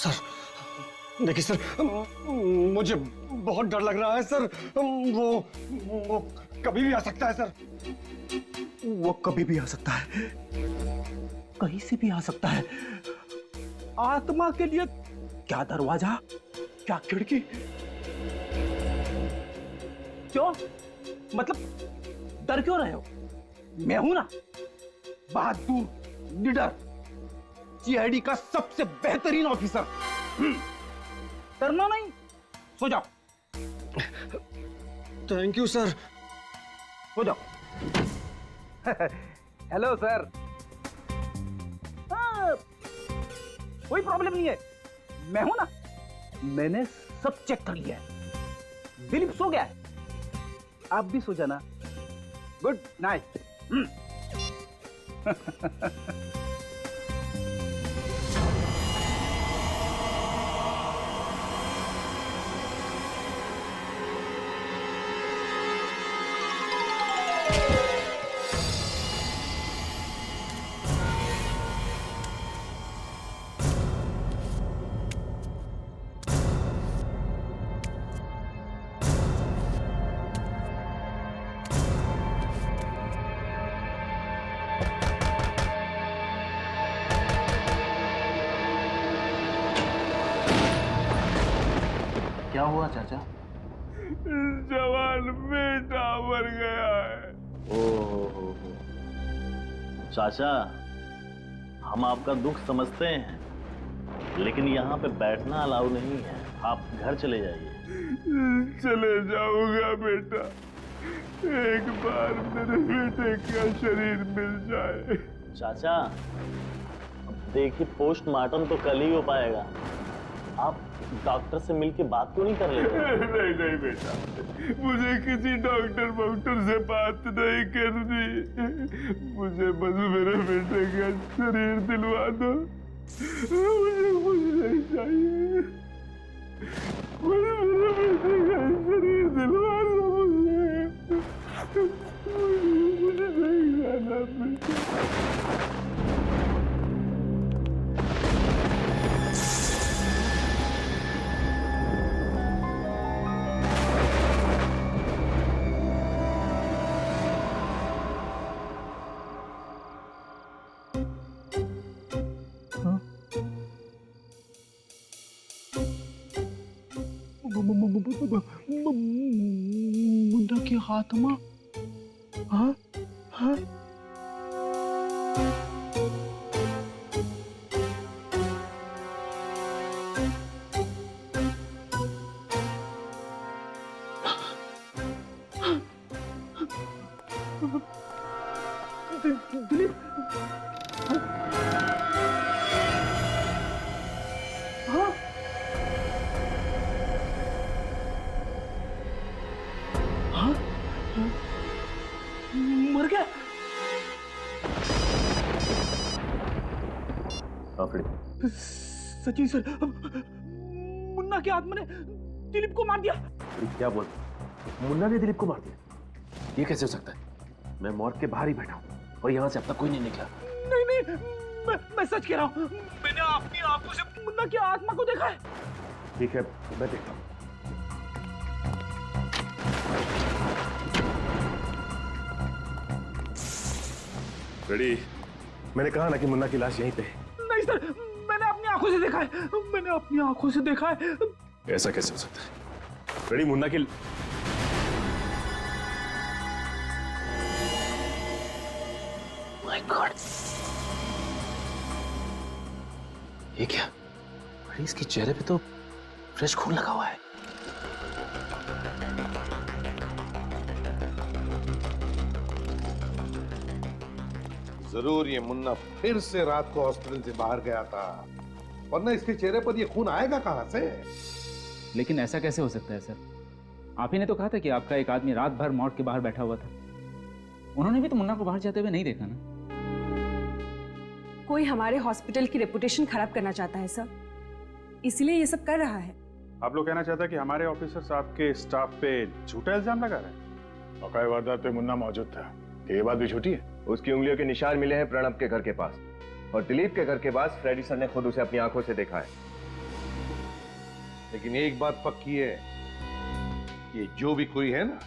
Sir देखिए sir, मुझे बहुत डर लग रहा है सर। वो कभी भी आ सकता है सर। वो कभी भी आ सकता है, कहीं से भी आ सकता है। आत्मा के लिए क्या दरवाजा, क्या खिड़की। क्यों, मतलब डर क्यों रहे हो? मैं हूं ना, बहादुर, निडर, सीआईडी का सबसे बेहतरीन ऑफिसर। डरना नहीं, सो जाओ। Thank you sir. सो जाओ। Hello sir. हाँ, कोई प्रॉब्लम नहीं है, मैं हूं ना। मैंने सब चेक कर लिया है। दिलीप सो गया है, आप भी सो जाना। Good night. क्या हुआ चाचा? जवान बेटा मर गया है। ओहो, चाचा हम आपका दुख समझते हैं, लेकिन यहाँ पे बैठना अलाउ नहीं है। आप घर चले जाइए। चले जाऊंगा बेटा, एक बार मेरे बेटे का शरीर मिल जाए। चाचा अब देखिए, पोस्टमार्टम तो कल ही हो पाएगा। आप डॉक्टर से मिलके बात क्यों नहीं कर लेते? नहीं नहीं बेटा, मुझे किसी डॉक्टर से बात नहीं करनी। मुझे बस मेरे बेटे का शरीर दिलवा दो। मुझे कुछ नहीं चाहिए, बस मेरे बेटे का शरीर दिलवा दो। मुझे नहीं जाना बेटा। मुन्ना की आत्मा। हाँ हाँ, दिलीप। हाँ हाँ, मर गया। सचिन सर, मुन्ना की आत्मा ने दिलीप को मार दिया। क्या बोल, मुन्ना ने दिलीप को मार दिया? ये कैसे हो सकता है? मैं मॉर्ग के बाहर ही बैठा हूँ और यहाँ से अब तक कोई नहीं निकला। नहीं नहीं, मैं सच कह रहा हूँ। मैंने अपनी आंखों से मुन्ना की आत्मा को देखा है। ठीक है, मैं देखता हूँ। रेडी? मैंने कहा ना कि मुन्ना की लाश यहीं पे है। नहीं सर, मैंने अपनी आंखों से देखा है। मैंने अपनी आंखों से देखा है। ऐसा कैसे हो सकता है? रेडी, मुन्ना की माय गॉड, ये क्या? अरे इसके चेहरे पे तो फ्रेश खून लगा हुआ है। जरूर ये मुन्ना फिर से रात को हॉस्पिटल से बाहर गया था, वरना इसके चेहरे पर ये खून आएगा कहां से? लेकिन ऐसा कैसे हो सकता है सर? आप ही ने तो कहा था कि आपका एक आदमी रात भर मॉर्ग के बाहर बैठा हुआ था। उन्होंने भी तो मुन्ना को बाहर जाते हुए नहीं देखा ना। कोई हमारे हॉस्पिटल की रेपुटेशन खराब करना चाहता है सर, इसलिए ये सब कर रहा है। आप लोग कहना चाहता कि हमारे ऑफिसर्स आपके स्टाफ पे झूठा इल्जाम लगा रहे हैं? औकाई वारदात पे मुन्ना मौजूद था, ये बात भी झूठी है? उसकी उंगलियों के निशान मिले हैं प्रणब के घर के पास, और दिलीप के घर के पास फ्रेडी सर ने खुद उसे अपनी आंखों से देखा है। लेकिन एक बात पक्की है, ये जो भी कोई है ना,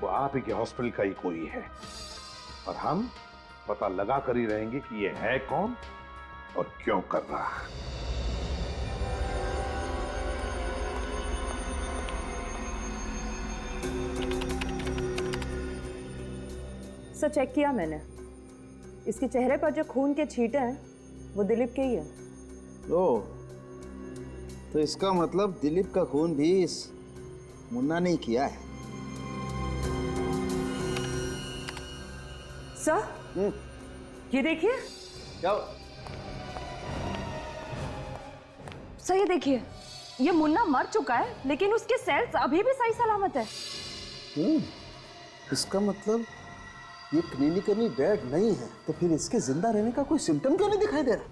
वो आप ही के हॉस्पिटल का ही कोई है, और हम पता लगा कर ही रहेंगे कि ये है कौन और क्यों कर रहा है। सर चेक किया मैंने, इसके चेहरे पर जो खून के छींटे हैं वो दिलीप के ही है। ओ, तो इसका मतलब दिलीप का खून भी इस मुन्ना ने किया है। सर ये देखिए। क्या? सर ये देखिए, ये मुन्ना मर चुका है लेकिन उसके सेल्स अभी भी सही सलामत है। इसका मतलब ये क्लिनिकली डेड नहीं है, तो फिर इसके जिंदा रहने का कोई सिम्टम क्यों नहीं दिखाई दे रहा?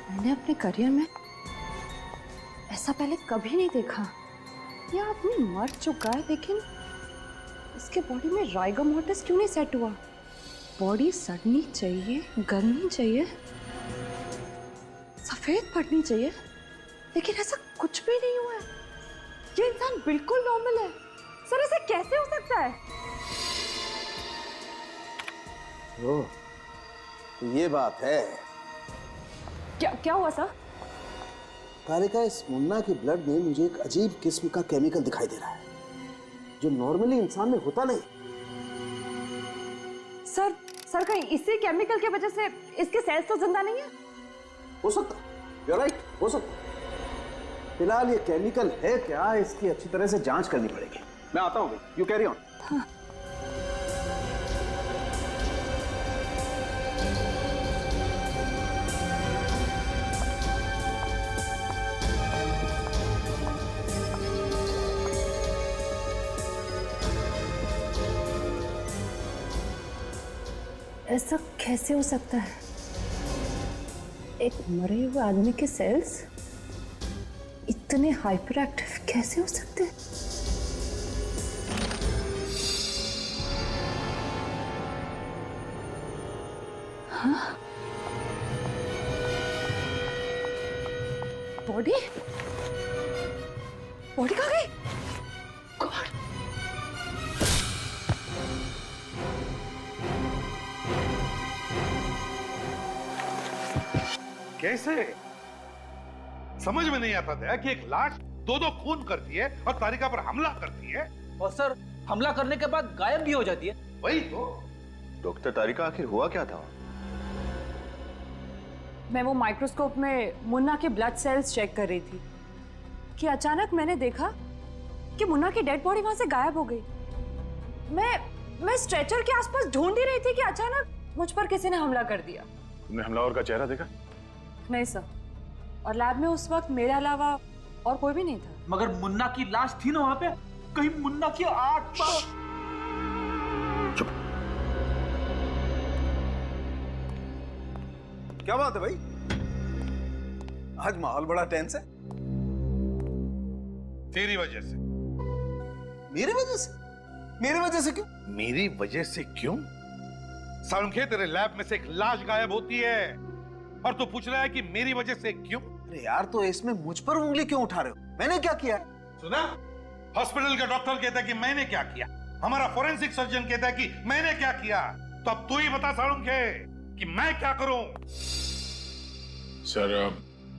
मैंने अपने करियर में ऐसा पहले कभी नहीं देखा। ये आदमी मर चुका है लेकिन इसके बॉडी में राइगर मॉर्टिस क्यों नहीं सेट हुआ? बॉडी सड़नी चाहिए, गलनी चाहिए, सफेद पड़नी चाहिए, लेकिन ऐसा कुछ भी नहीं हुआ है। ये इंसान बिल्कुल नॉर्मल है। सर ऐसा कैसे हो सकता है? ओह, तो ये बात है। क्या हुआ सर? तारिका, इस मुन्ना के ब्लड में मुझे एक अजीब किस्म का केमिकल दिखाई दे रहा है जो नॉर्मली इंसान में होता नहीं। सर कहीं इसी केमिकल की वजह से इसके सेल्स तो जिंदा नहीं है? हो सकता, you're right, हो सकता। फिलहाल ये केमिकल है क्या, इसकी अच्छी तरह से जांच करनी पड़ेगी। मैं आता हूँ, यू कैरी ऑन। ऐसा कैसे हो सकता है? एक मरे हुए आदमी के सेल्स इतने हाइपर एक्टिव कैसे हो सकते हैं? हाँ? बॉडी कहाँ गई? गॉड! कैसे? समझ में नहीं आता था कि एक लाश दो खून करती है और तारिका पर हमला करती है, और सर हमला करने के बाद गायब भी हो जाती है। वही तो। डॉक्टर तारिका, आखिर हुआ क्या था? मैं वो माइक्रोस्कोप में मुन्ना के ब्लड सेल्स चेक कर रही थी कि अचानक मैंने देखा कि मुन्ना की डेड बॉडी वहां से गायब हो गई। मैं स्ट्रेचर के आसपास ढूंढ ही रही थी कि अचानक मुझ पर किसी ने हमला कर दिया। तुमने हमलावर का चेहरा देखा? नहीं सर, और लैब में उस वक्त मेरे अलावा और कोई भी नहीं था। मगर मुन्ना की लाश थी ना वहां पे, कहीं मुन्ना की आत्मा। क्या बात है भाई, आज माहौल बड़ा टेंस है। तेरी वजह से। मेरी वजह से? मेरी वजह से क्यों? मेरी वजह से क्यों? सालुंखे, तेरे लैब में से एक लाश गायब होती है और तू पूछ रहा है कि मेरी वजह से क्यों? अरे यार, तो इसमें मुझ पर उंगली क्यों उठा रहे हो? मैंने क्या किया? सुना? हॉस्पिटल का डॉक्टर कहता है कि मैंने क्या किया, हमारा फोरेंसिक सर्जन कहता है कि मैंने क्या किया, तो अब तू ही बता सालुंखे कि मैं क्या करूं? सर,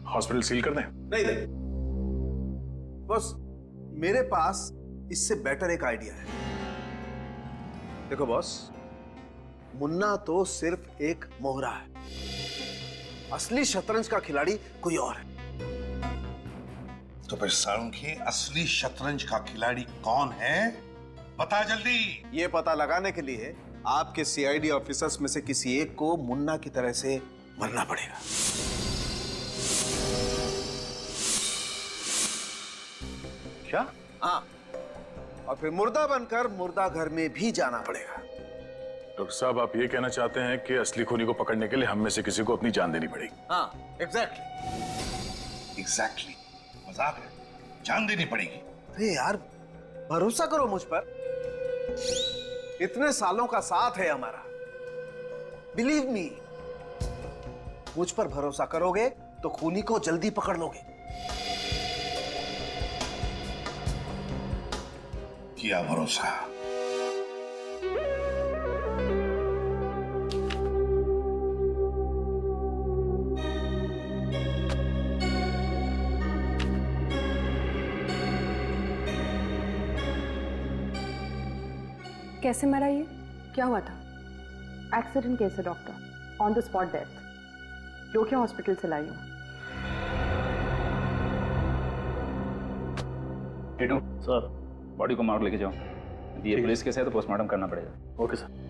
हॉस्पिटल सील कर दें? नहीं, बस मेरे पास इससे बेटर एक आइडिया है। देखो बॉस, मुन्ना तो सिर्फ एक मोहरा है, असली शतरंज का खिलाड़ी कोई और है। तो फिर सालुंखे, असली शतरंज का खिलाड़ी कौन है? बता जल्दी। ये पता लगाने के लिए आपके सीआईडी ऑफिसर्स में से किसी एक को मुन्ना की तरह से मरना पड़ेगा। क्या? हाँ, और फिर मुर्दा बनकर मुर्दा घर में भी जाना पड़ेगा। डॉक्टर साहब, आप ये कहना चाहते हैं कि असली खूनी को पकड़ने के लिए हम में से किसी को अपनी जान देनी पड़ेगी? हाँ, एग्जैक्टली। एग्जैक्टली। मजाक है, जान देनी पड़ेगी। अरे यार, भरोसा करो मुझ पर। इतने सालों का साथ है हमारा, बिलीव मी। मुझ पर भरोसा करोगे तो खूनी को जल्दी पकड़ लोगे। किया भरोसा। कैसे मरा ये? क्या हुआ था? एक्सीडेंट केस है doctor, on the spot death. योग्य हॉस्पिटल से लाई हूँ। टीटू, सर। बॉडी को मार्ग लेके जाओ। ये पुलिस केस है तो पोस्टमार्टम करना पड़ेगा। Okay sir.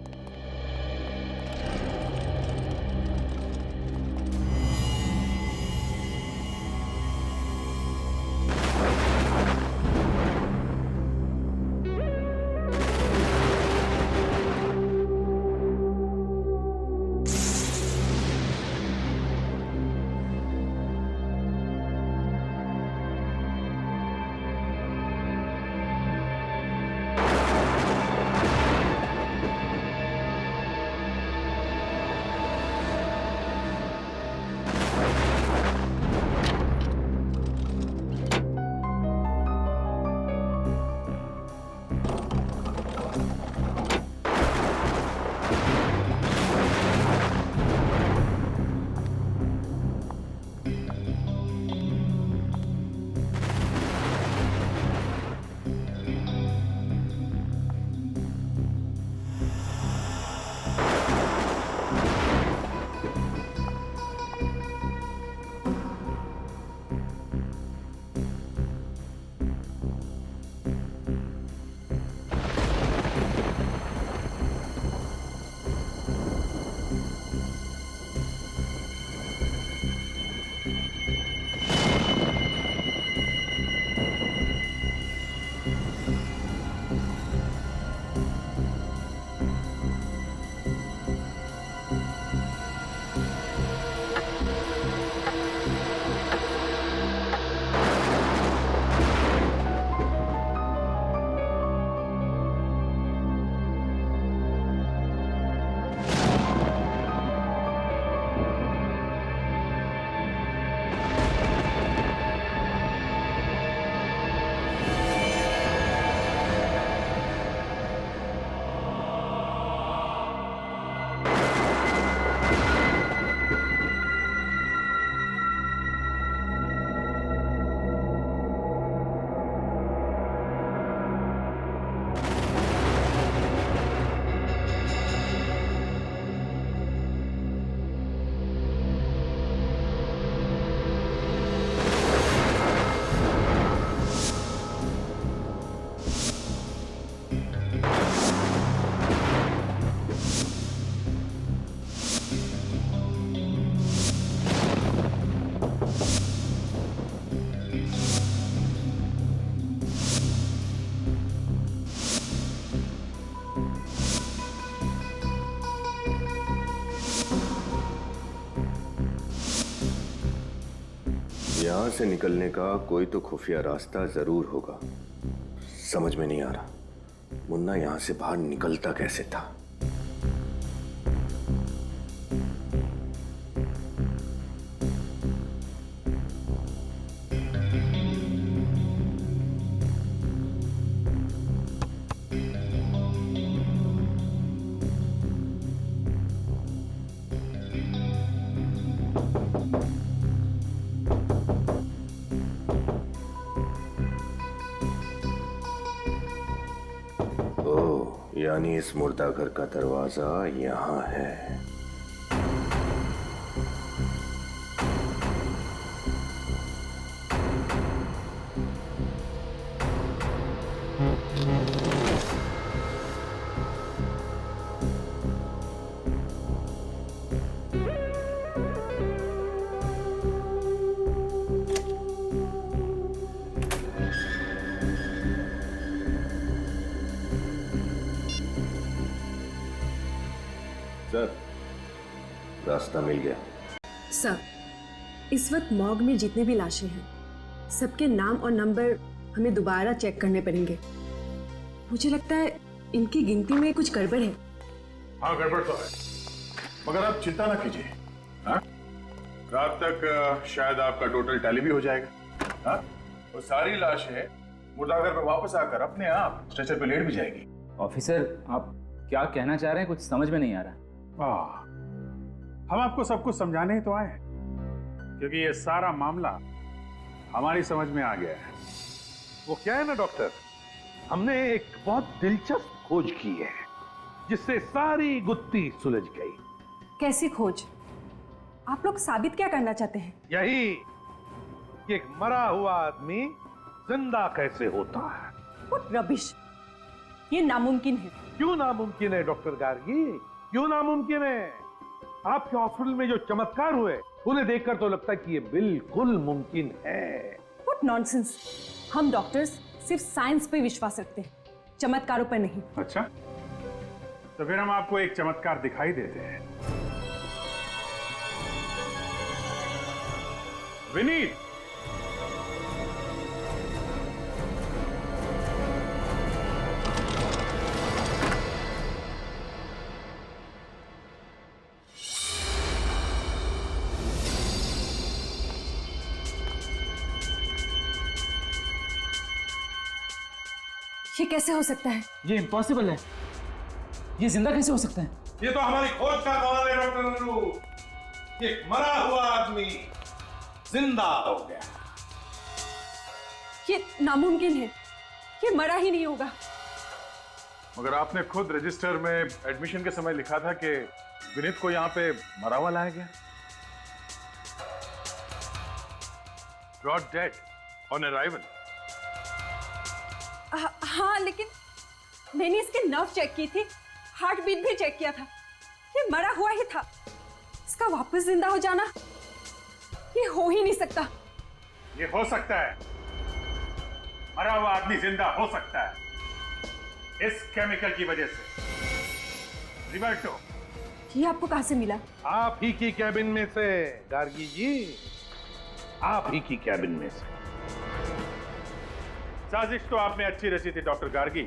यहाँ से निकलने का कोई तो खुफिया रास्ता जरूर होगा। समझ में नहीं आ रहा मुन्ना यहाँ से बाहर निकलता कैसे था। यानी इस मुर्दा घर का दरवाजा यहाँ है। सर, रास्ता मिल गया। सर, इस वक्त मॉर्ग में जितने भी लाशें हैं, सबके नाम और नंबर हमें दोबारा चेक करने पड़ेंगे। मुझे लगता है इनकी गिनती में कुछ गड़बड़ है। हाँ गड़बड़ तो है, मगर आप चिंता ना कीजिए। हाँ? रात तक शायद आपका टोटल टैली भी हो जाएगा। हाँ? वो सारी लाशें मुर्दाघर में वापस आकर अपने आप स्ट्रेचर पे लेट भी जाएगी। ऑफिसर, आप क्या कहना चाह रहे हैं? कुछ समझ में नहीं आ रहा। हम आपको सब कुछ समझाने ही तो आए हैं, क्योंकि ये सारा मामला हमारी समझ में आ गया है। वो क्या है ना डॉक्टर, हमने एक बहुत दिलचस्प खोज की है जिससे सारी गुत्थी सुलझ गई। कैसी खोज? आप लोग साबित क्या करना चाहते हैं? यही कि एक मरा हुआ आदमी जिंदा कैसे होता है। What rubbish! ये नामुमकिन है। क्यों नामुमकिन है डॉक्टर गार्गी, क्यों नामुमकिन है? आपके हॉस्पिटल में जो चमत्कार हुए उन्हें देखकर तो लगता है कि ये बिल्कुल मुमकिन है। What nonsense! हम डॉक्टर्स सिर्फ साइंस पे विश्वास रखते हैं, चमत्कारों पर नहीं। अच्छा, तो फिर हम आपको एक चमत्कार दिखाई देते हैं। विनीत, ये कैसे हो सकता है? ये इम्पॉसिबल है। ये जिंदा कैसे हो सकता है? ये तो हमारी खोज का कमाल है डॉक्टर नन्नू। एक मरा हुआ आदमी जिंदा हो गया। ये नामुमकिन है, ये मरा ही नहीं होगा। मगर आपने खुद रजिस्टर में एडमिशन के समय लिखा था कि विनीत को यहाँ पे मरा हुआ लाया गया। Brought dead on arrival। हाँ, लेकिन मैंने इसके नर्व चेक की थी, हार्ट बीट भी चेक किया था। ये मरा हुआ ही था। इसका वापस जिंदा हो जाना ये हो ही नहीं सकता। ये हो सकता है, मरा हुआ आदमी जिंदा हो सकता है इस केमिकल की वजह से। रिवर्टो, ये आपको कहां से मिला? आप ही की कैबिन में से गार्गी जी, आप ही की कैबिन में से। साजिश तो आपने अच्छी रची थी डॉक्टर गार्गी।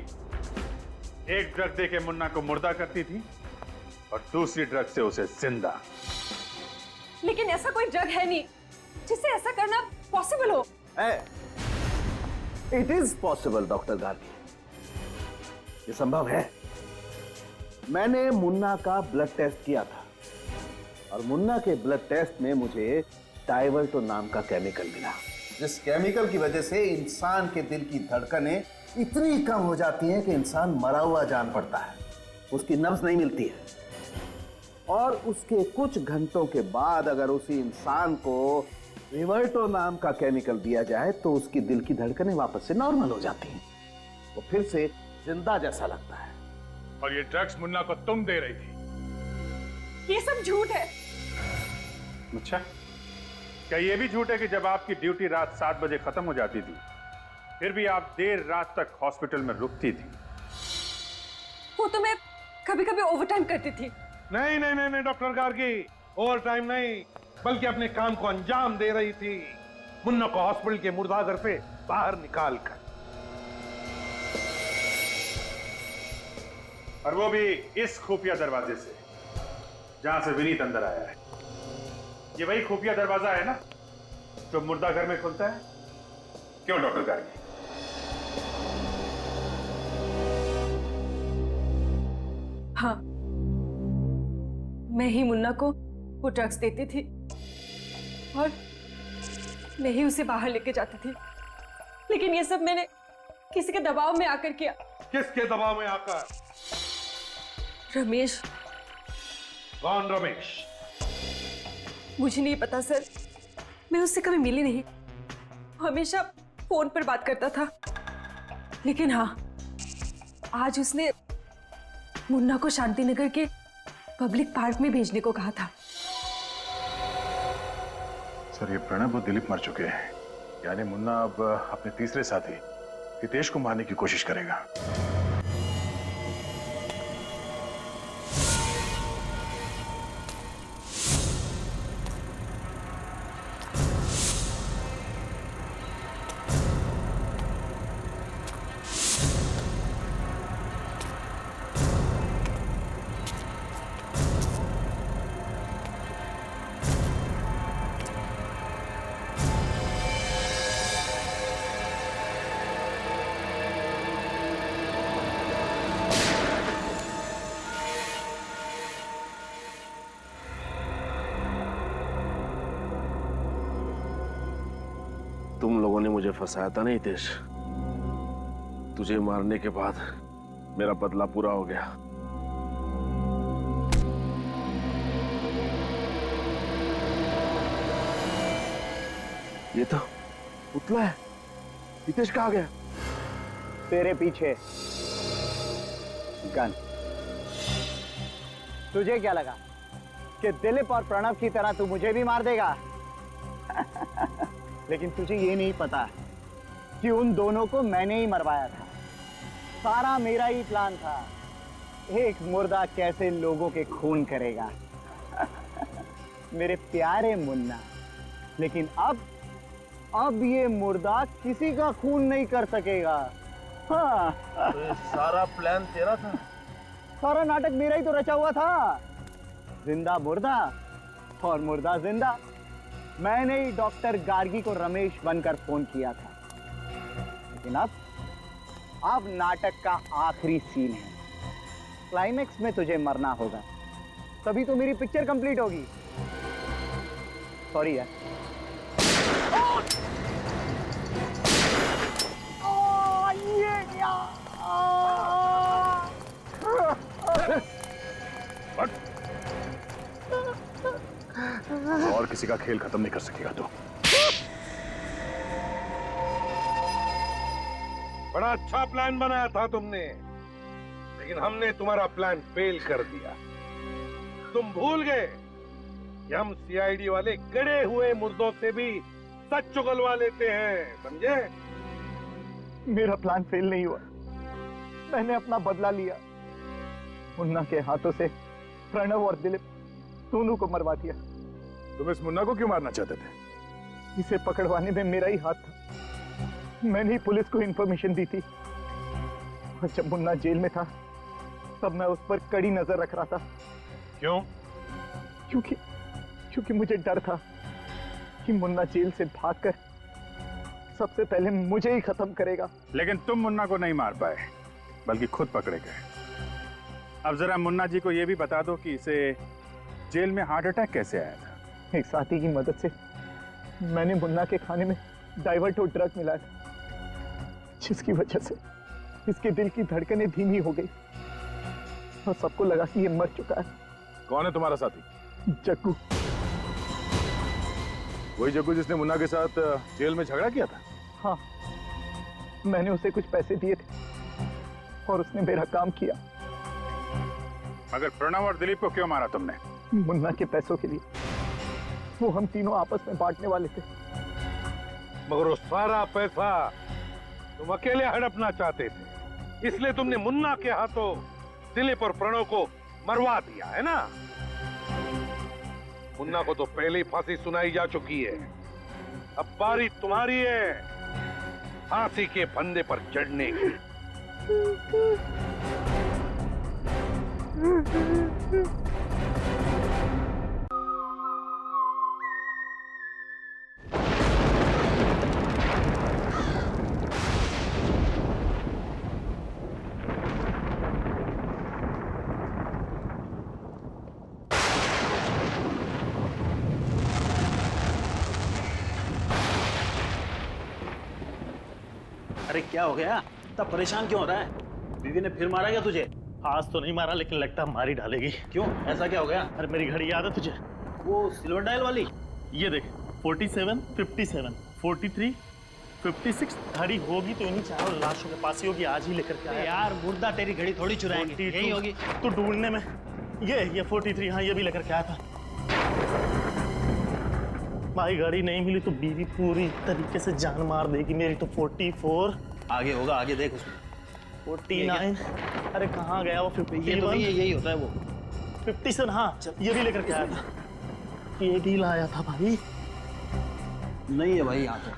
एक ड्रग देके मुन्ना को मुर्दा करती थी और दूसरी ड्रग से उसे जिंदा। लेकिन ऐसा कोई ड्रग है नहीं जिससे ऐसा करना पॉसिबल हो। It is possible doctor Gargi, ये संभव है। मैंने मुन्ना का ब्लड टेस्ट किया था और मुन्ना के ब्लड टेस्ट में मुझे डाइवर्टो नाम का केमिकल मिला, जिस केमिकल की वजह से इंसान के दिल की धड़कनें इतनी कम हो जाती हैं कि इंसान मरा हुआ जान पड़ता है, उसकी नब्ज नहीं मिलती है। और उसके कुछ घंटों के बाद अगर उसी इंसान को रिवर्टो नाम का केमिकल दिया जाए तो उसकी दिल की धड़कनें वापस से नॉर्मल हो जाती हैं, वो फिर से जिंदा जैसा लगता है। और ये ड्रग्स मुन्ना को तुम दे रही थी। ये सब झूठ है। अच्छा, क्या ये भी झूठ है कि जब आपकी ड्यूटी रात 7 बजे खत्म हो जाती थी फिर भी आप देर रात तक हॉस्पिटल में रुकती थी? वो तो मैं कभी कभी ओवरटाइम करती थी। नहीं नहीं नहीं नहीं डॉक्टर गार्गी, ओवर टाइम नहीं, बल्कि अपने काम को अंजाम दे रही थी, मुन्ना को हॉस्पिटल के मुर्दाघर से बाहर निकाल कर। और वो भी इस खुफिया दरवाजे से जहां से विनीत अंदर आया है। ये वही खुफिया दरवाजा है ना जो मुर्दाघर में खुलता है? क्यों डॉक्टर गार्गी? हाँ, मैं ही मुन्ना को वो ड्रग्स देती थी और मैं ही उसे बाहर लेके जाती थी। लेकिन ये सब मैंने किसी के दबाव में आकर किया। किसके दबाव में आकर? रमेश। कौन रमेश? मुझे नहीं पता सर, मैं उससे कभी मिली नहीं, हमेशा फोन पर बात करता था। लेकिन हाँ, आज उसने मुन्ना को शांतिनगर के पब्लिक पार्क में भेजने को कहा था। सर, ये प्रणब और दिलीप मर चुके हैं, यानी मुन्ना अब अपने तीसरे साथी हितेश को मारने की कोशिश करेगा। तुम लोगों ने मुझे फंसाया था नहीं तेज। तुझे मारने के बाद मेरा बदला पूरा हो गया। ये तो पुतला है। हितेश कहाँ गया? तेरे पीछे गन। तुझे क्या लगा कि दिलीप और प्रणव की तरह तू मुझे भी मार देगा? लेकिन तुझे ये नहीं पता कि उन दोनों को मैंने ही मरवाया था। सारा मेरा ही प्लान था। एक मुर्दा कैसे लोगों के खून करेगा। मेरे प्यारे मुन्ना, लेकिन अब ये मुर्दा किसी का खून नहीं कर सकेगा। हाँ। तो सारा प्लान तेरा था? सारा नाटक मेरा ही तो रचा हुआ था। जिंदा मुर्दा और मुर्दा जिंदा। मैंने ही डॉक्टर गार्गी को रमेश बनकर फोन किया था। लेकिन अब नाटक का आखिरी सीन है। क्लाइमेक्स में तुझे मरना होगा, तभी तो मेरी पिक्चर कंप्लीट होगी। सॉरी यार। और किसी का खेल खत्म नहीं कर सकेगा तू। बड़ा अच्छा प्लान बनाया था तुमने, लेकिन हमने तुम्हारा प्लान फेल कर दिया। तुम भूल गए कि हम सीआईडी वाले गड़े हुए मुर्दों से भी सच चुगलवा लेते हैं, समझे? मेरा प्लान फेल नहीं हुआ। मैंने अपना बदला लिया। मुन्ना के हाथों से प्रणव और दिलीप दोनों को मरवा दिया। तुम इस मुन्ना को क्यों मारना चाहते थे? इसे पकड़वाने में मेरा ही हाथ था। मैंने ही पुलिस को इंफॉर्मेशन दी थी। और जब मुन्ना जेल में था तब मैं उस पर कड़ी नजर रख रहा था। क्यों? क्योंकि मुझे डर था कि मुन्ना जेल से भागकर सबसे पहले मुझे ही खत्म करेगा। लेकिन तुम मुन्ना को नहीं मार पाए, बल्कि खुद पकड़े गए। अब जरा मुन्ना जी को यह भी बता दो कि इसे जेल में हार्ट अटैक कैसे आया था? एक साथी की मदद से मैंने मुन्ना के खाने में डाइवर्टो ड्रग मिलाया था, जिसकी वजह से इसके दिल की धड़कनें धीमी हो गई और सबको लगा कि ये मर चुका है। कौन है तुम्हारा साथी? जग्गू। वही जग्गू जिसने मुन्ना के साथ जेल में झगड़ा किया था? हाँ, मैंने उसे कुछ पैसे दिए थे और उसने मेरा काम किया। मगर प्रणव और दिलीप को क्यों मारा तुमने? मुन्ना के पैसों के लिए। वो हम तीनों आपस में बांटने वाले थे। मगर वो सारा पैसा तुम अकेले हड़पना चाहते थे, इसलिए तुमने मुन्ना के हाथों दिलीप और प्रणव को मरवा दिया, है ना? मुन्ना को तो पहले ही फांसी सुनाई जा चुकी है। अब बारी तुम्हारी है फांसी के फंदे पर चढ़ने की। अरे क्या हो गया? इतना परेशान क्यों हो रहा है? बीवी ने फिर मारा क्या तुझे? आज तो नहीं मारा, लेकिन लगता है मार ही डालेगी। क्यों, ऐसा क्या हो गया? अरे मेरी घड़ी याद है तुझे? वो सिल्वर डायल वाली? ये देख, 47, 57, 43, 56 घड़ी होगी तो इन्हीं चारों लाशों के पास ही होगी। आज ही लेकर के आया। यार मुर्दा तेरी घड़ी थोड़ी चुराएंगे, यही होगी। तो ढूंढने में ये 43, हाँ ये भी लेकर के आया था। भाई गाड़ी नहीं मिली तो बीवी पूरी तरीके से जान मार देगी मेरी। तो 44 आगे होगा, आगे देख उसमें। 49, अरे कहाँ गया वो? 51, ये तो नहीं है, यही होता है वो। 57, हाँ ये भी लेकर के आया था। ये भी लाया था भाई। नहीं है भाई यहाँ तो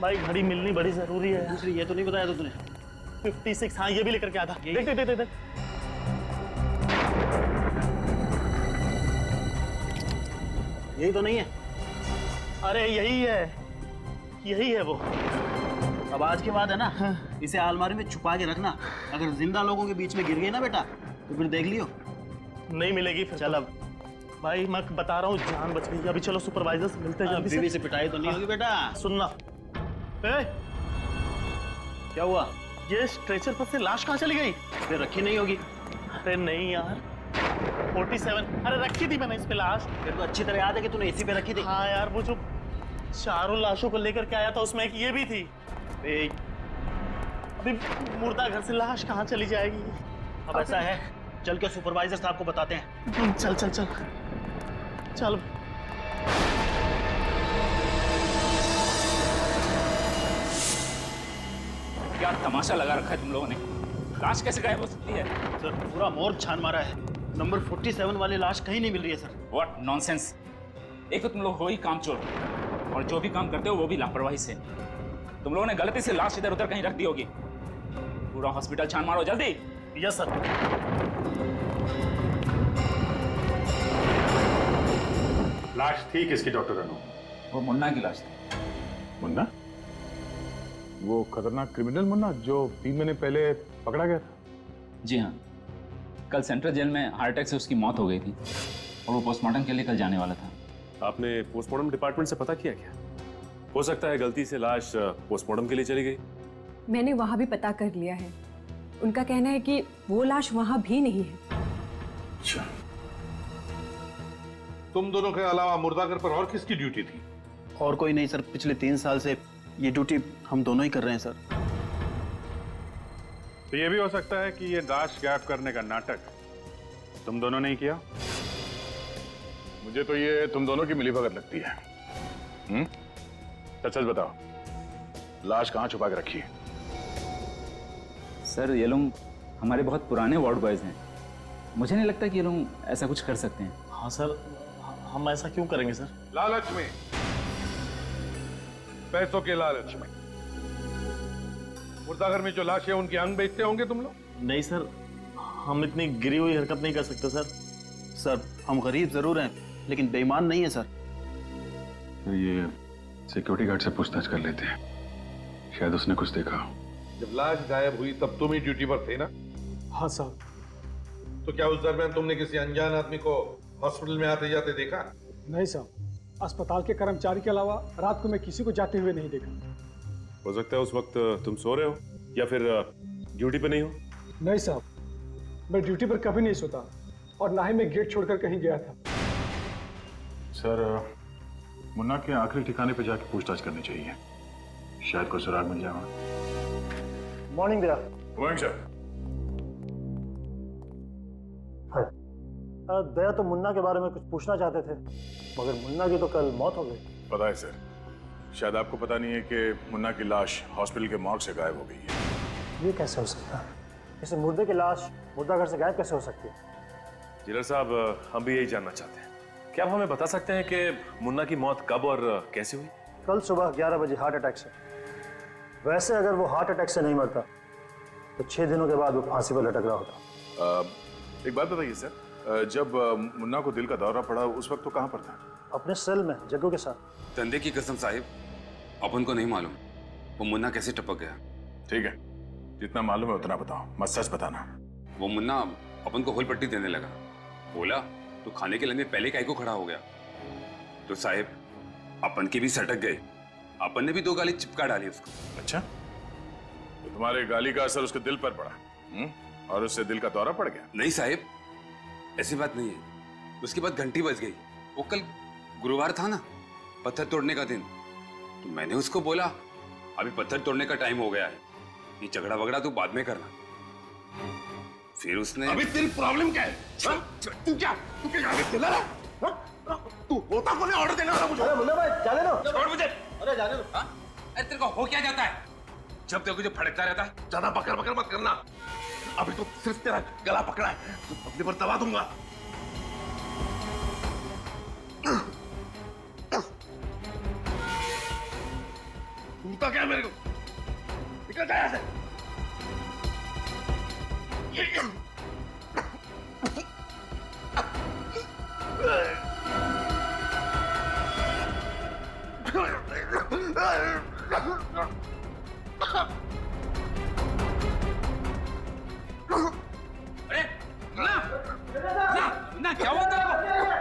भाई घड़ी मिलनी बड़ी जरूरी है। दूसरी ये तो नहीं बताया तो तूने? 56, हाँ ये भी लेकर के आया था। देख देख देख देख। यही तो नहीं है? अरे यही है वो। अब आज के बाद है ना, इसे अलमारी में छुपा के रखना। अगर जिंदा लोगों के बीच में गिर गई ना बेटा तो फिर देख लियो, नहीं मिलेगी फिर। चल अब भाई मैं बता रहा हूँ जान बच गई। अभी चलो सुपरवाइजर से मिलते हैं जल्दी से। बीवी से पिटाई तो नहीं होगी बेटा? सुनना क्या हुआ? ये स्ट्रेचर पर से लाश कहाँ चली गई? फिर रखी नहीं होगी। अरे नहीं यार 47। अरे रखी थी मैंने इस पे लाश। फिर तो अच्छी तरह याद है कि तूने एसी पे रखी थी। हाँ यार वो जो चारों लाशों को लेकर के आया था उसमें एक ये भी थी। अभी मुर्दा घर से लाश कहाँ चली जाएगी? अब ऐसा है, चल के सुपरवाइजर साहब को बताते हैं। चल चल चल चल। क्या तमाशा लगा रखा है तुम लोगों ने? लाश कैसे गायब हो सकती है? सर पूरा मोर्ग छान मारा है, नंबर 47 वाली लाश कहीं नहीं मिल रही है सर। What nonsense! एक तो तुम लोग हो ही कामचोर, और जो भी काम करते हो वो भी लापरवाही से। तुम लोगों ने गलती से लाश इधर उधर कहीं रख दी होगी। पूरा हॉस्पिटल छान मारो जल्दी। Yes sir. लाश थी किसकी डॉक्टर अनु? वो मुन्ना की लाश थी। मुन्ना? वो खतरनाक क्रिमिनल मुन्ना जो 3 महीने पहले पकड़ा गया था? जी हाँ, कल सेंट्रल जेल में हार्ट अटैक से उसकी मौत हो गई थी और वो पोस्टमार्टम के लिए कल जाने वाला था। आपने पोस्टमार्टम डिपार्टमेंट से पता किया क्या? हो सकता है गलती से लाश पोस्टमार्टम के लिए चली गई। मैंने वहां भी पता कर लिया है। उनका कहना है कि वो लाश वहां भी नहीं है। अच्छा, तुम दोनों के अलावा मुर्दाघर पर और किसकी ड्यूटी थी? और कोई नहीं सर, पिछले 3 साल से ये ड्यूटी हम दोनों ही कर रहे हैं सर। तो ये भी हो सकता है कि ये लाश गायब करने का नाटक तुम दोनों ने ही किया? मुझे तो ये तुम दोनों की मिलीभगत लगती है। सच सच बताओ, लाश कहाँ छुपा के रखी है? सर ये लोग हमारे बहुत पुराने वार्ड बॉयज हैं। मुझे नहीं लगता कि ये लोग ऐसा कुछ कर सकते हैं। हाँ सर, हम ऐसा क्यों करेंगे सर? लालच में, पैसों के लालच में मुर्दाघर में जो लाश है उनके अंग बेचते होंगे तुम लोग? नहीं सर, हम इतनी गिरी हुई हरकत नहीं कर सकते सर। सर हम गरीब जरूर हैं लेकिन बेईमान नहीं है सर। तो ये सिक्योरिटी गार्ड से पूछताछ कर लेते हैं, शायद उसने कुछ देखा। जब लाश गायब हुई तब तुम ही ड्यूटी पर थे ना? हाँ साहब। तो क्या उस दरमियान तुमने किसी अनजान आदमी को हॉस्पिटल में आते जाते देखा? नहीं साहब, अस्पताल के कर्मचारी के अलावा रात को मैं किसी को जाते हुए नहीं देखा। हो सकता है उस वक्त तुम सो रहे हो या फिर ड्यूटी पे नहीं हो। नहीं साहब, मैं ड्यूटी पर कभी नहीं सोता और ना ही मैं गेट छोड़कर कहीं गया था। सर मुन्ना के आखिरी ठिकाने पे जाके पूछताछ करनी चाहिए, शायद कोई सुराग मिल जाए। Morning Daya. Morning sir. Daya तो मुन्ना के बारे में कुछ पूछना चाहते थे, मगर मुन्ना की तो कल मौत हो गई। पता है सर, शायद आपको पता नहीं है कि मुन्ना की लाश हॉस्पिटल के मॉर्ग से गायब हो गई है। ये कैसे हो सकता है? इसे मुर्दे की लाश मुर्दाघर से गायब कैसे हो सकती है? जिलर साहब, हम भी यही जानना चाहते हैं। क्या आप हमें बता सकते हैं कि मुन्ना की मौत कब और कैसे हुई? कल सुबह 11 बजे हार्ट अटैक से। वैसे अगर वो हार्ट अटैक से नहीं मरता तो 6 दिनों के बाद वो फांसी पर लटक रहा होता। एक बात बताइए सर, जब मुन्ना को दिल का दौरा पड़ा उस वक्त तो कहाँ पर था? अपने सेल में जग्गू के साथ। धंधे की कसम साहिब, अपन को नहीं मालूम वो मुन्ना कैसे टपक गया। ठीक है, जितना मालूम है उतना बताओ, मत सच बताना। वो मुन्ना अपन को होल पट्टी देने लगा। बोला तो खाने के लंबे पहले काहे को खड़ा हो गया। तो साहिब अपन की भी सटक गए, अपन ने भी 2 गाली चिपका डाली उसको। अच्छा, तो तुम्हारे गाली का असर उसके दिल पर पड़ा और उससे दिल का दौरा पड़ गया? नहीं साहिब, ऐसी बात नहीं है। उसके बाद घंटी बज गई। वो कल गुरुवार था ना, पत्थर तोड़ने का दिन। तो मैंने उसको बोला अभी पत्थर तोड़ने का टाइम हो गया है, ये झगड़ा वगड़ा तू बाद में करना। फिर उसने अभी तेरी प्रॉब्लम क्या है? तू क्या चिल्ला रहा? तू होता कौन है ऑर्डर देने वाला मुझे? अरे मुन्ना भाई जाने दो। छोड़ मुझे। अरे जाने दो। अरे तेरे को हो क्या जाता है? जब देखो जो फड़कता रहता है। ज्यादा बकर बकर मत करना। अभी तो सिर्फ तेरा गला पकड़ा है, तो अपने पर दबा दूंगा। घूमता क्या है मेरे को? निकल जा यहाँ से। अरे ना क्या हुआ तेरे को?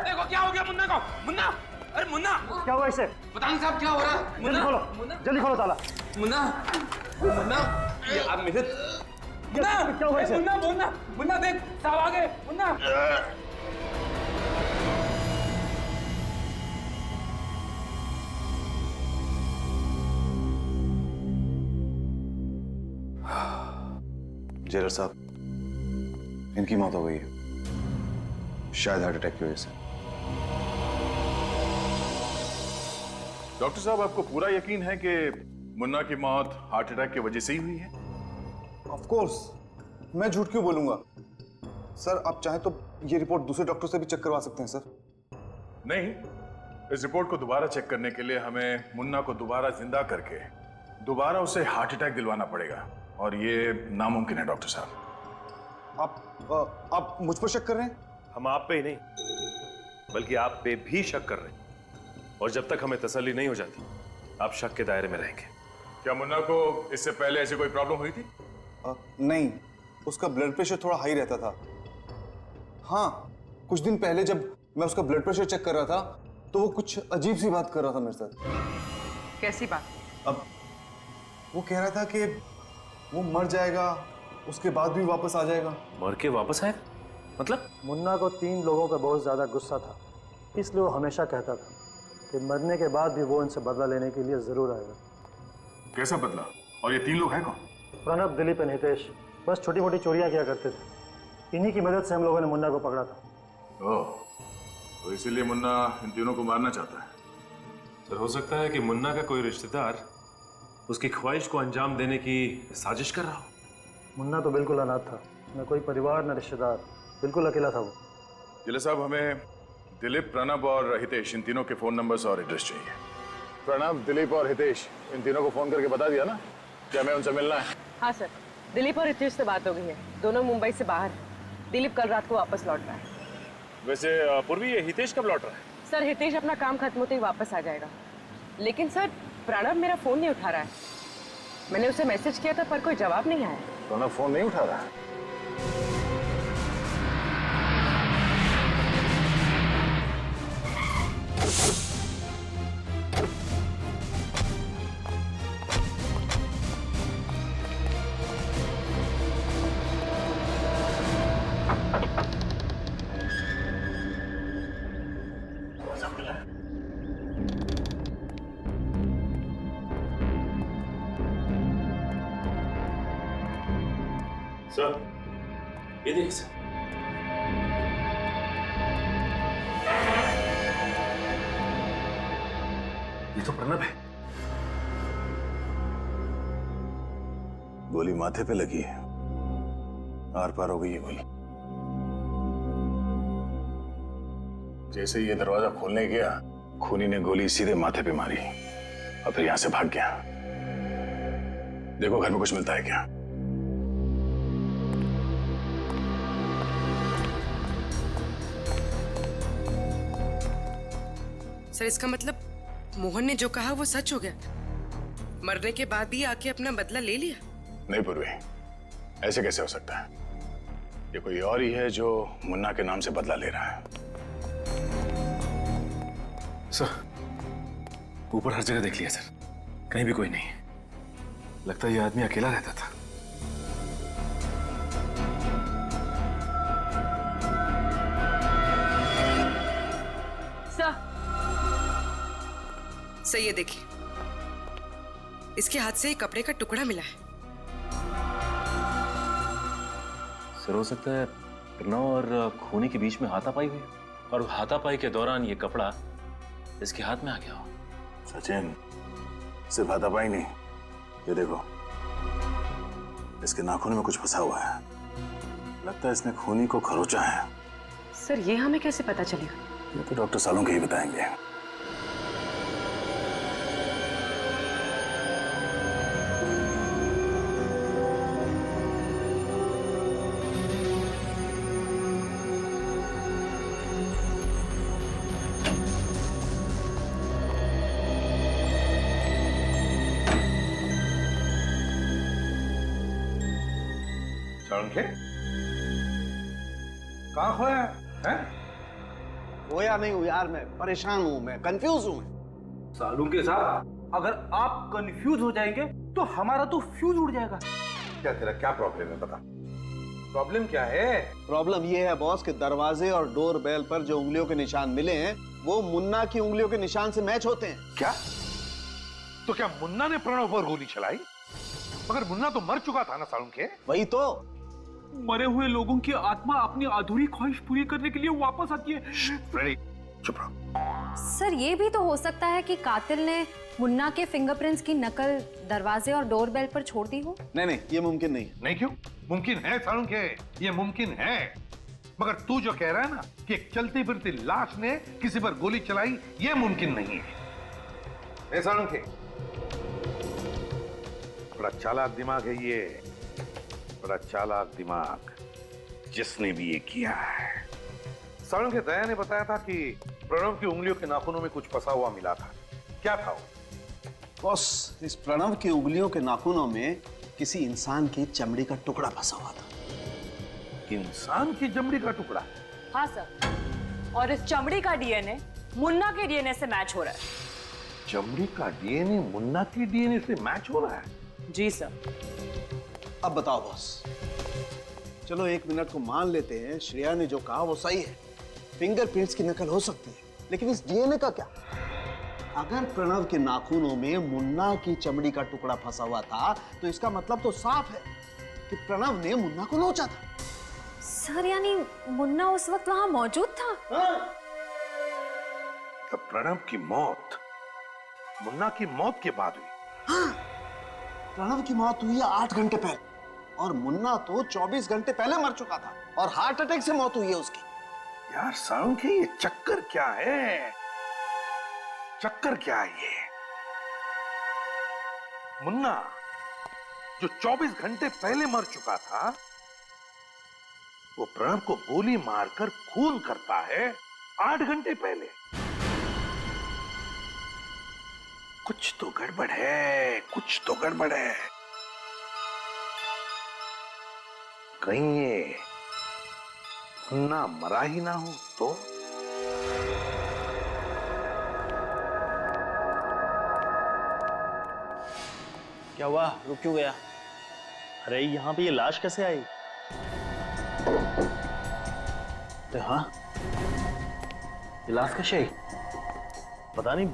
देखो क्या क्या मुन्ना को? मुन्ना, अरे मुन्ना, क्या हुआ इसे? बताएं साहब क्या हो रहा है? जल्दी खोलो, जल्दी खोलो ताला। मुन्ना, मुन्ना, यार मेरे मुन्ना, क्या हुआ इसे? मुन्ना, मुन्ना, मुन्ना देख साहब आ गए, मुन्ना। जेलर साहब, इनकी मौत हो गई है, शायद हार्ट अटैक की वजह से। डॉक्टर साहब, आपको पूरा यकीन है कि मुन्ना की मौत हार्ट अटैक की वजह से ही हुई है? ऑफ कोर्स, मैं झूठ क्यों बोलूंगा सर? आप चाहें तो ये रिपोर्ट दूसरे डॉक्टर से भी चेक करवा सकते हैं सर। नहीं, इस रिपोर्ट को दोबारा चेक करने के लिए हमें मुन्ना को दोबारा जिंदा करके दोबारा उसे हार्ट अटैक दिलवाना पड़ेगा, और ये नामुमकिन है डॉक्टर साहब। आप मुझ पर शक कर रहे हैं? हम आप पे ही नहीं, बल्कि आप पे भी शक कर रहे हैं, और जब तक हमें तसल्ली नहीं हो जाती आप शक के दायरे में रहेंगे। क्या मुन्ना को इससे पहले ऐसी कोई प्रॉब्लम हुई थी? नहीं, उसका ब्लड प्रेशर थोड़ा हाई रहता था। हाँ, कुछ दिन पहले जब मैं उसका ब्लड प्रेशर चेक कर रहा था तो वो कुछ अजीब सी बात कर रहा था मेरे साथ। कैसी बात? अब वो कह रहा था कि वो मर जाएगा, उसके बाद भी वापस आ जाएगा। मर के वापस आए? मतलब? मुन्ना को 3 लोगों पर बहुत ज्यादा गुस्सा था, इसलिए वो हमेशा कहता था कि मरने के बाद भी वो इनसे बदला लेने के लिए जरूर आएगा। कैसा बदला? और ये 3 लोग हैं कौन? प्रणब, दिलीप और हितेश बस छोटी मोटी चोरियां किया करते थे। इन्हीं की मदद से हम लोगों ने मुन्ना को पकड़ा था। ओह, तो इसीलिए मुन्ना इन तीनों को मारना चाहता है। सर, हो सकता है कि मुन्ना का कोई रिश्तेदार उसकी ख्वाहिश को अंजाम देने की साजिश कर रहा हो। मुन्ना तो बिल्कुल अनाथ था, न कोई परिवार न रिश्तेदार, बिल्कुल अकेला था वो। जिले साहब, हमें दिलीप, प्रणब और हितेश इन तीनों के फोन नंबर्स और एड्रेस चाहिए। प्रणब, दिलीप और हितेश इन तीनों को फोन करके बता दिया ना कि हमें उनसे मिलना है? हाँ सर, दिलीप और हितेश से बात हो गई है, दोनों मुंबई से बाहर हैं। दिलीप कल रात को वापस लौट रहा है। वैसे पूर्वी, ये हितेश कब लौट रहा है? सर, हितेश अपना काम खत्म होते ही वापस आ जाएगा। लेकिन सर, प्रणब मेरा फोन नहीं उठा रहा है। मैंने उसे मैसेज किया था पर कोई जवाब नहीं आया। प्रणब फोन नहीं उठा रहा है? सर, ये देखिए सर। ये तो प्रणब है। गोली माथे पे लगी है, आर पार हो गई है गोली। जैसे ही ये दरवाजा खोलने गया, खूनी ने गोली सीधे माथे पे मारी और फिर यहां से भाग गया। देखो घर में कुछ मिलता है क्या? सर, इसका मतलब मोहन ने जो कहा वो सच हो गया? मरने के बाद भी आके अपना बदला ले लिया? नहीं पूर्वी, ऐसे कैसे हो सकता है? ये कोई और ही है जो मुन्ना के नाम से बदला ले रहा है। सर, ऊपर हर जगह देख लिया सर, कहीं भी कोई नहीं है। लगता है ये आदमी अकेला रहता था। सर, ये देखिए, इसके हाथ से एक कपड़े का टुकड़ा मिला है। सर, हो सकता है प्रणव और खूनी के बीच में हाथापाई हुई, और हाथापाई के दौरान ये कपड़ा इसके हाथ में आ गया हो। सचिन, सिर्फ हाथापाई नहीं, ये देखो, इसके नाखून में कुछ फंसा हुआ है। लगता है इसने खूनी को खरोचा है। सर, ये हमें कैसे पता चलेगा? ये तो डॉक्टर सालों के ही बताएंगे। कहाँ खोया है? होया नहीं हूं यार, मैं परेशान हूं, मैं कंफ्यूज हूं। सालुंके साहब, अगर आप कंफ्यूज हो जाएंगे तो हमारा तो फ्यूज उड़ जाएगा। क्या तेरा क्या प्रॉब्लम है, बता। प्रॉब्लम क्या है? प्रॉब्लम ये है बॉस कि दरवाजे और डोर बेल पर जो उंगलियों के निशान मिले हैं वो मुन्ना की उंगलियों के निशान से मैच होते हैं। क्या? तो क्या मुन्ना ने प्रणव पर गोली चलाई? मगर मुन्ना तो मर चुका था ना सालुंके। वही तो। मरे हुए लोगों की आत्मा अपनी अधूरी ख्वाहिश पूरी करने के लिए वापस आती है। फ्रेडी, चुप रहो। सर ये भी तो हो सकता है कि कातिल ने मुन्ना के फिंगरप्रिंट्स की नकल दरवाजे और डोरबेल पर छोड़ दी हो। नहीं, ये मुमकिन नहीं। नहीं क्यों? मुमकिन है सालुंके, ये मुमकिन है। मगर तू जो कह रहा है ना कि एक चलती फिरती लाश ने किसी पर गोली चलाई, ये मुमकिन नहीं है। सालुंके, बड़ा चालाक दिमाग है ये, बड़ा चालाक दिमाग, जिसने भी ये किया है। सालुंके, दया ने बताया था कि प्रणव की उंगलियों के नाखूनों में कुछ फंसा हुआ मिला था। क्या था वो? बॉस, इस प्रणव की उंगलियों के नाखूनों में किसी इंसान की चमड़ी का टुकड़ा फंसा हुआ था। इंसान की चमड़ी का टुकड़ा? हाँ सर, और इस चमड़ी का डीएनए मुन्ना के डीएनए से मैच हो रहा है। चमड़ी का डीएनए मुन्ना की डीएनए से मैच हो रहा है? जी सर। अब बताओ बॉस, चलो 1 मिनट को मान लेते हैं श्रेया ने जो कहा वो सही है, फिंगरप्रिंट्स की नकल हो सकती है, लेकिन इस डीएनए का क्या? अगर प्रणव के नाखूनों में मुन्ना की चमड़ी का टुकड़ा फंसा हुआ था तो इसका मतलब तो साफ है कि प्रणव ने मुन्ना को नोचा था। सर यानी मुन्ना उस वक्त वहां मौजूद था? तो प्रणव की मौत मुन्ना की मौत के बाद हुई? हाँ, प्रणव की मौत हुई है 8 घंटे पहले, और मुन्ना तो 24 घंटे पहले मर चुका था और हार्ट अटैक से मौत हुई है उसकी। यार सालुंके, ये चक्कर क्या है? चक्कर क्या है ये? मुन्ना जो 24 घंटे पहले मर चुका था, वो प्रणव को गोली मारकर खून करता है 8 घंटे पहले। कुछ तो गड़बड़ है, कुछ तो गड़बड़ है। कहीं ये मुन्ना मरा ही ना हो तो? क्या हुआ, रुक क्यों गया? अरे यहाँ पे ये लाश कैसे आई? अरे हाँ, ये लाश कैसे आई? पता नहीं,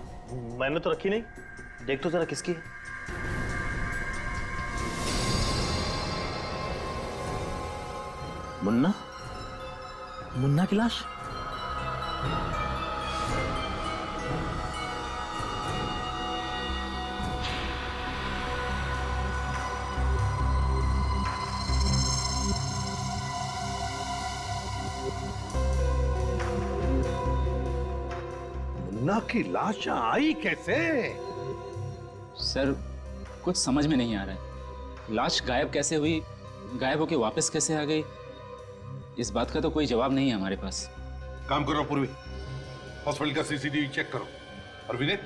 मैंने तो रखी नहीं। देख तो जरा किसकी है। मुन्ना? मुन्ना की लाश? मुन्ना की लाश यहाँ आई कैसे? सर कुछ समझ में नहीं आ रहा है। लाश गायब कैसे हुई, गायब होके वापस कैसे आ गई, इस बात का तो कोई जवाब नहीं है हमारे पास। काम करो पूर्वी, हॉस्पिटल का सीसीटीवी चेक करो। और विनीत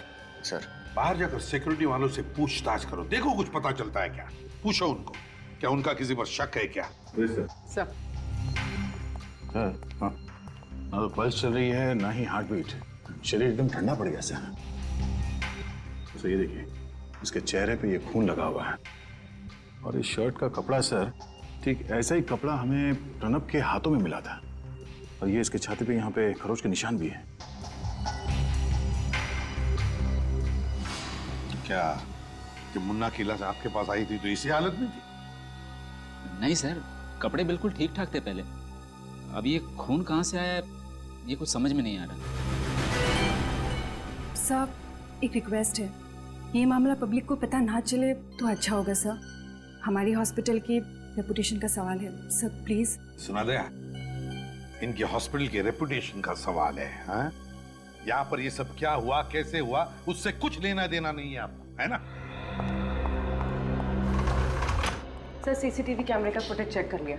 सर, बाहर जाकर सिक्योरिटी वालों से पूछताछ करो, देखो कुछ पता चलता है क्या। पूछो उनको, क्या उनका किसी पर शक है क्या? सर हाँ, ना तो पल्स चल रही है ना ही हार्ट बीट, शरीर एकदम ठंडा पड़ गया सर। तो ये देखिए, इसके चेहरे पे ये खून लगा हुआ है, और इस शर्ट का कपड़ा सर ठीक ऐसा ही कपड़ा हमें प्रणव के हाथों में मिला था, और ये इसके छाती पे यहाँ पे खरोच के निशान भी है। क्या जब मुन्ना की लाश आपके पास आई थी तो इसी हालत में थी? नहीं सर, कपड़े बिल्कुल ठीक ठाक थे पहले। अब ये खून कहाँ से आया, ये कुछ समझ में नहीं आ रहा। सर एक रिक्वेस्ट है, ये मामला पब्लिक को पता ना चले तो अच्छा होगा सर। हमारी हॉस्पिटल की रेपुटेशन का सवाल है सर, प्लीज। सुना दया, इनके हॉस्पिटल के रेपुटेशन का सवाल है। हाँ? यहाँ पर ये सब क्या हुआ, कैसे हुआ, उससे कुछ लेना देना नहीं है आपको, है ना? सर सीसीटीवी कैमरे का फुटेज चेक कर लिया।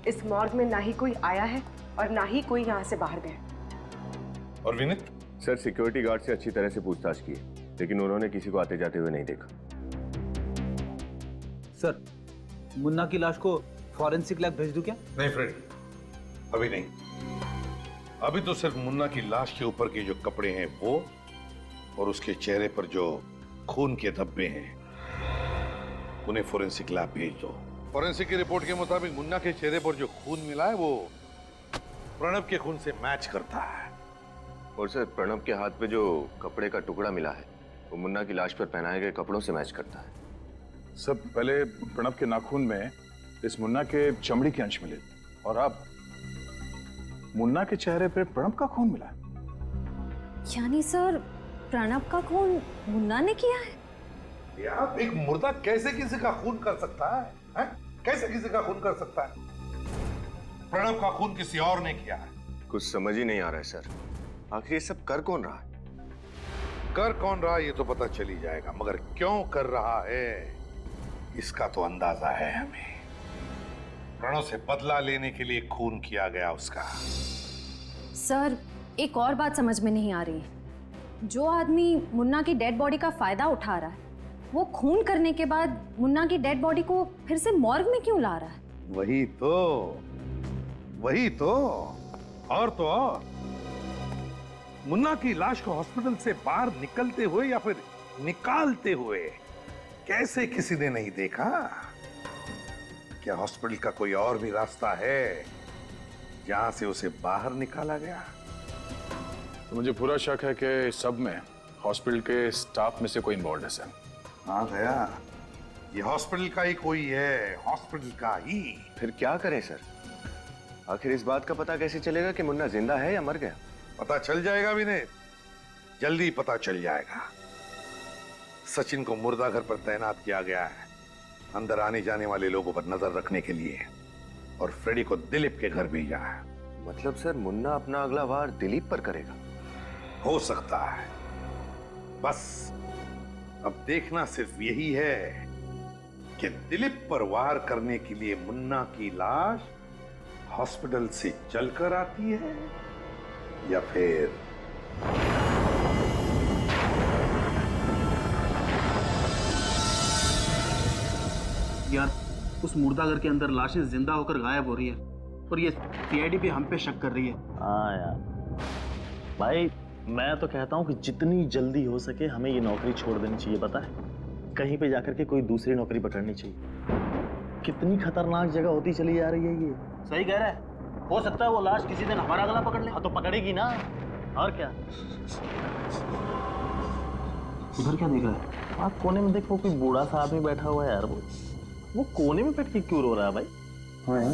इस मॉर्ग में ना ही कोई आया है और ना ही कोई यहाँ से बाहर गया। और विनीत? सर सिक्योरिटी गार्ड से अच्छी तरह से पूछताछ की, लेकिन उन्होंने किसी को आते जाते हुए नहीं देखा। सर मुन्ना की लाश को फॉरेंसिक लैब भेज दूं क्या? नहीं फ्रेडी, अभी नहीं। अभी तो सिर्फ मुन्ना की लाश के ऊपर के जो कपड़े हैं वो और उसके चेहरे पर जो खून के धब्बे हैं उन्हें फोरेंसिक लैब भेज दो। फोरेंसिक की रिपोर्ट के मुताबिक मुन्ना के चेहरे पर जो खून मिला है वो प्रणब के खून से मैच करता है। और सर प्रणब के हाथ पे जो कपड़े का टुकड़ा मिला है वो मुन्ना की लाश पर पहनाए गए कपड़ों से मैच करता है। सब पहले प्रणब के नाखून में इस मुन्ना के चमड़ी के अंश मिले और अब मुन्ना के चेहरे पे प्रणब का खून मिला। यानी सर प्रणब का खून मुन्ना ने किया है? यार एक मुर्दा कैसे किसी का खून कर सकता है? कैसे किसी का खून कर सकता है? प्रणब का खून किसी और ने किया है। कुछ समझ ही नहीं आ रहा है सर, आखिर ये सब कर कौन रहा है? कर कौन रहा है ये तो पता चल ही जाएगा, मगर क्यों कर रहा है इसका तो अंदाजा है हमें। प्रणव से बदला लेने के लिए खून किया गया उसका। सर एक और बात समझ में नहीं आ रही है, जो आदमी मुन्ना की डेड बॉडी का फायदा उठा रहा है वो खून करने के बाद मुन्ना की डेड बॉडी को फिर से मॉर्ग में क्यों ला रहा है? वही तो और मुन्ना की लाश को हॉस्पिटल से बाहर निकलते हुए या फिर निकालते हुए कैसे किसी ने नहीं देखा? क्या हॉस्पिटल का कोई और भी रास्ता है जहां से उसे बाहर निकाला गया? तो मुझे पूरा शक है कि सब में हॉस्पिटल के स्टाफ में से कोई इन्वॉल्व है सर। हाँ गया, ये हॉस्पिटल का ही कोई है, हॉस्पिटल का ही। फिर क्या करें सर? आखिर इस बात का पता कैसे चलेगा कि मुन्ना जिंदा है या मर गया? पता चल जाएगा विनय, जल्दी पता चल जाएगा। सचिन को मुर्दा घर पर तैनात किया गया है अंदर आने जाने वाले लोगों पर नजर रखने के लिए, और फ्रेडी को दिलीप के घर भेजा है। मतलब सर मुन्ना अपना अगला वार दिलीप पर करेगा? हो सकता है, बस अब देखना सिर्फ यही है कि दिलीप पर वार करने के लिए मुन्ना की लाश हॉस्पिटल से चलकर आती है या फिर यार उस मुर्दाघर के अंदर लाशें जिंदा होकर गायब हो रही है और ये सीआईडी भी हम पे शक कर रही है। हाँ यार भाई, मैं तो कहता हूँ कि जितनी जल्दी हो सके हमें ये नौकरी छोड़ देनी चाहिए। पता है, कहीं पे जाकर के कोई दूसरी नौकरी पकड़नी चाहिए। कितनी खतरनाक जगह होती चली जा रही है ये। सही कह रहा है, हो सकता है वो लाश किसी दिन हमारा गला पकड़ ले। हाँ तो पकड़ेगी ना, और क्या। उधर क्या देख रहा है? आप कोने में देखो, कोई बूढ़ा सा आदमी बैठा हुआ है यार। वो कोने में बैठ के क्यों रो रहा है भाई? हाँ यार।